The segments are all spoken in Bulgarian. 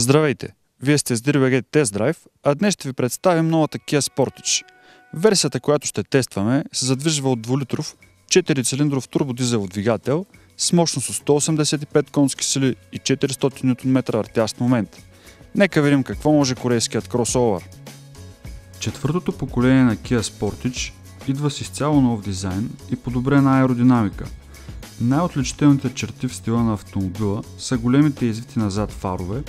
Здравейте! Вие сте с DIRBG Test Drive, а днес ще ви представим новата Kia Sportage. Версията, която ще тестваме, се задвижва от 2-литров 4-цилиндров турбодизел двигател с мощност от 185 конски сили и 400 Нм въртящ момент. Нека видим какво може корейският кросовър. Четвъртото поколение на Kia Sportage идва с изцяло нов дизайн и подобрена аеродинамика. Най-отличителните черти в стила на автомобила са големите извити назад фарове,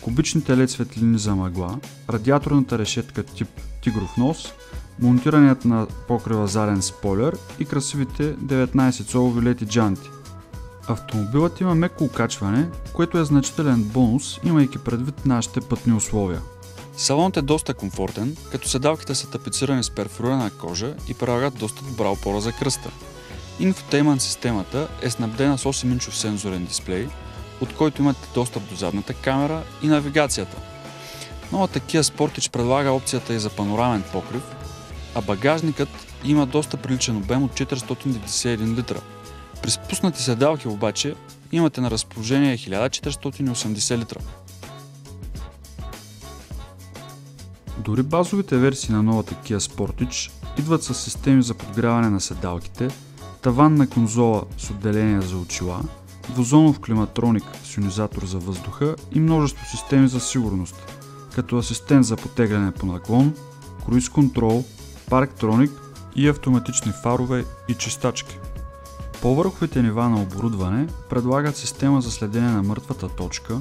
кубичните LED светлини за мъгла, радиаторната решетка тип тигров нос, монтираният на покрива заден спойлер и красивите 19-цолови LED джанти. Автомобилът има меко окачване, което е значителен бонус, имайки предвид нашите пътни условия. Салонът е доста комфортен, като седалките са тапицирани с перфорирана кожа и прилагат доста добра опора за кръста. Инфотеймент системата е снабдена с 8-инчов сензорен дисплей, от който имате достъп до задната камера и навигацията. Новата Kia Sportage предлага опцията и за панорамен покрив, а багажникът има доста приличен обем от 491 литра. При спуснати седалки обаче имате на разположение 1480 литра. Дори базовите версии на новата Kia Sportage идват с системи за подгряване на седалките, таванна конзола с отделение за очила, двузонов климатроник с ионизатор за въздуха и множество системи за сигурност, като асистент за потегляне по наклон, круиз контрол, парктроник и автоматични фарове и чистачки. По-върховите нива на оборудване предлагат система за следене на мъртвата точка,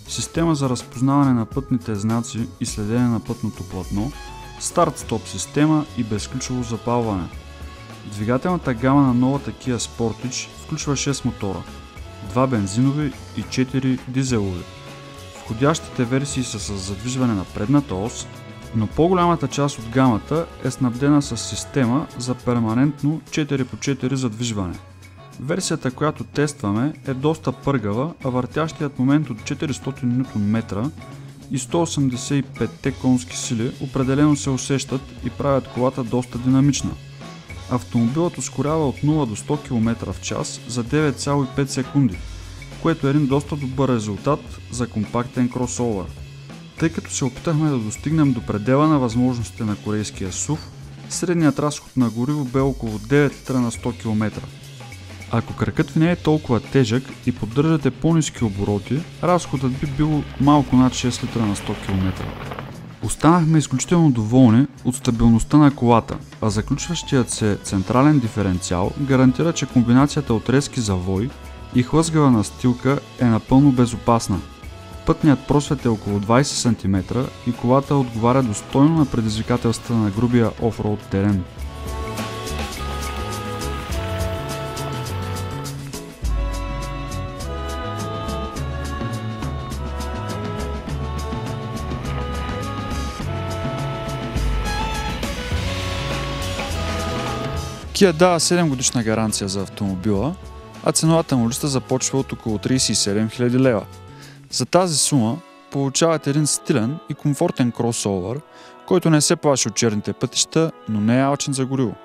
система за разпознаване на пътните знаци и следене на пътното платно, старт-стоп система и безключово запалване. Двигателната гама на новата Kia Sportage включва 6 мотора, 2 бензинови и 4 дизелови. Входящите версии са с задвижване на предната ос, но по-голямата част от гамата е снабдена с система за перманентно 4x4 задвижване. Версията, която тестваме, е доста пъргава, а въртящият момент от 400 Нм и 185 конски сили определено се усещат и правят колата доста динамична. Автомобилът ускорява от 0 до 100 км в час за 9,5 секунди, което е един доста добър резултат за компактен кросовър. Тъй като се опитахме да достигнем до предела на възможностите на корейския SUV, средният разход на гориво бе около 9 литра на 100 км. Ако кракът ви не е толкова тежък и поддържате по-ниски обороти, разходът би бил малко над 6 литра на 100 км. Останахме изключително доволни от стабилността на колата, а заключващият се централен диференциал гарантира, че комбинацията от резки завой и хлъзгава настилка е напълно безопасна. Пътният просвет е около 20 см и колата отговаря достойно на предизвикателствата на грубия офроуд терен. Kia дава 7 годишна гаранция за автомобила, а ценовата му листа започва от около 37 000 лева. За тази сума получавате един стилен и комфортен кросовър, който не се плаши от черните пътища, но не е алчен за гориво.